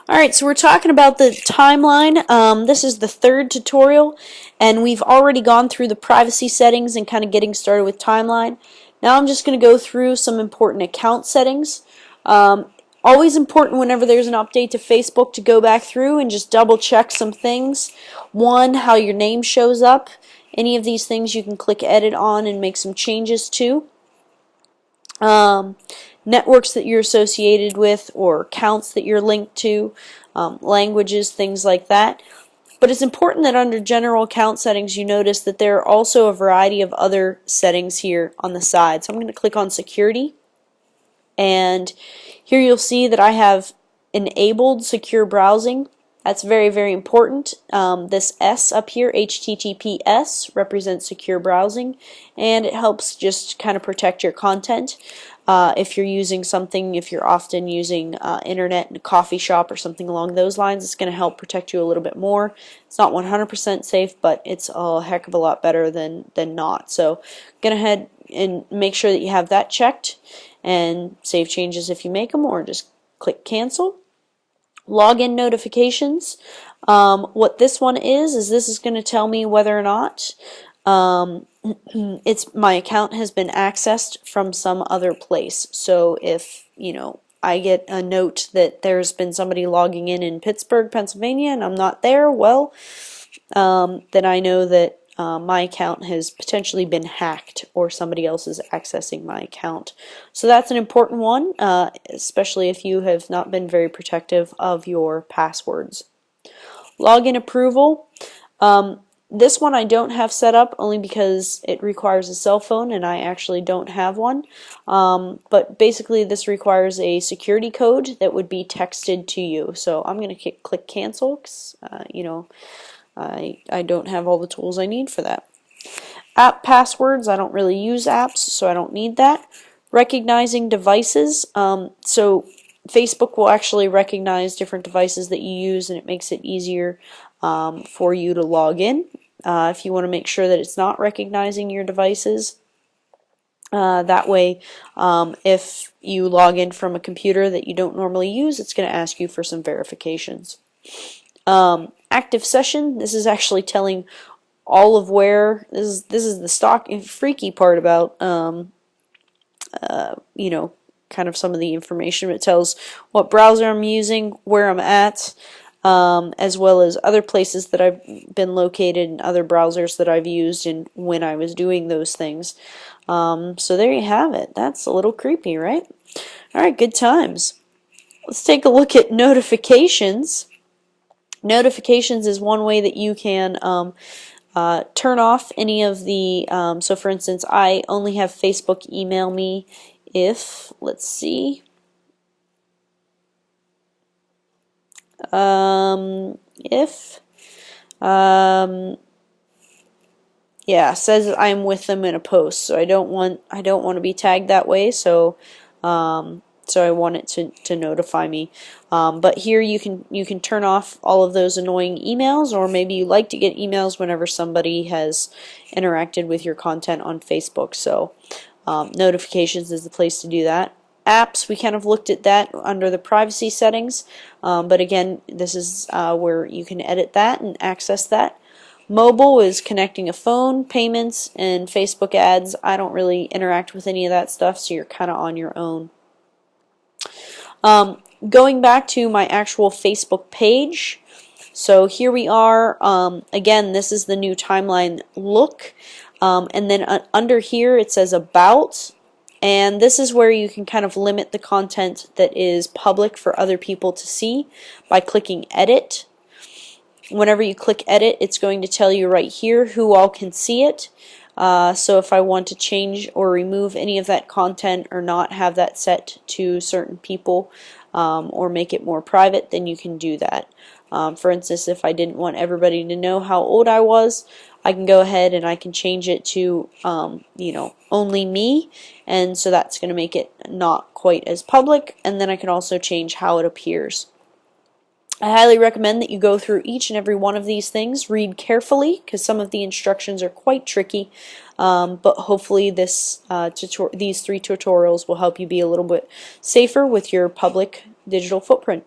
Alright, so we're talking about the timeline. This is the third tutorial, and we've already gone through the privacy settings and kind of getting started with timeline. Now I'm just going to go through some important account settings. Always important whenever there's an update to Facebook to go back through and just double check some things. One, how your name shows up. Any of these things you can click edit on and make some changes to. Networks that you're associated with or accounts that you're linked to, languages, things like that. But it's important that under general account settings you notice that there are also a variety of other settings here on the side. So I'm going to click on security, and here you'll see that I have enabled secure browsing. That's very, very important. This S up here, HTTPS, represents secure browsing, and it helps just kind of protect your content. If you're using something, if you're often using internet in a coffee shop or something along those lines, it's going to help protect you a little bit more. It's not 100% safe, but it's a heck of a lot better than not. So go ahead and make sure that you have that checked and save changes if you make them, or just click cancel. Login notifications. What this one is this is going to tell me whether or not my account has been accessed from some other place. So if I get a note that there's been somebody logging in Pittsburgh, Pennsylvania, and I'm not there, well, then I know that my account has potentially been hacked or somebody else is accessing my account. So that's an important one, especially if you have not been very protective of your passwords. Login approval. This one I don't have set up only because it requires a cell phone and I actually don't have one. But basically this requires a security code that would be texted to you. So I'm going to click cancel because I don't have all the tools I need for that. App passwords, I don't really use apps, so I don't need that. Recognizing devices, so Facebook will actually recognize different devices that you use, and it makes it easier for you to log in. If you want to make sure that it's not recognizing your devices, that way if you log in from a computer that you don't normally use, it's going to ask you for some verifications. Active session, this is actually telling all of where, this is the stock freaky part about kind of some of the information. It tells what browser I'm using, where I'm at, as well as other places that I've been located and other browsers that I've used and when I was doing those things. So there you have it. That's a little creepy, right? Alright, good times. Let's take a look at notifications. Notifications is one way that you can turn off any of the, so for instance, I only have Facebook email me if, let's see, yeah, says I'm with them in a post, so I don't want to be tagged that way, so so I want it to notify me. But here you can turn off all of those annoying emails, or maybe you like to get emails whenever somebody has interacted with your content on Facebook. So notifications is the place to do that. Apps, we kind of looked at that under the privacy settings, but again, this is where you can edit that and access that. Mobile is connecting a phone, payments, and Facebook ads. I don't really interact with any of that stuff, so you're kind of on your own. Going back to my actual Facebook page, so here we are. Again, this is the new timeline look, and then under here it says about, and this is where you can kind of limit the content that is public for other people to see by clicking edit. Whenever you click edit, it's going to tell you right here who all can see it. So if I want to change or remove any of that content or not have that set to certain people or make it more private, then you can do that. For instance, if I didn't want everybody to know how old I was, I can go ahead and I can change it to only me, and so that's going to make it not quite as public, and then I can also change how it appears. I highly recommend that you go through each and every one of these things, read carefully, because some of the instructions are quite tricky, but hopefully these 3 tutorials will help you be a little bit safer with your public digital footprint.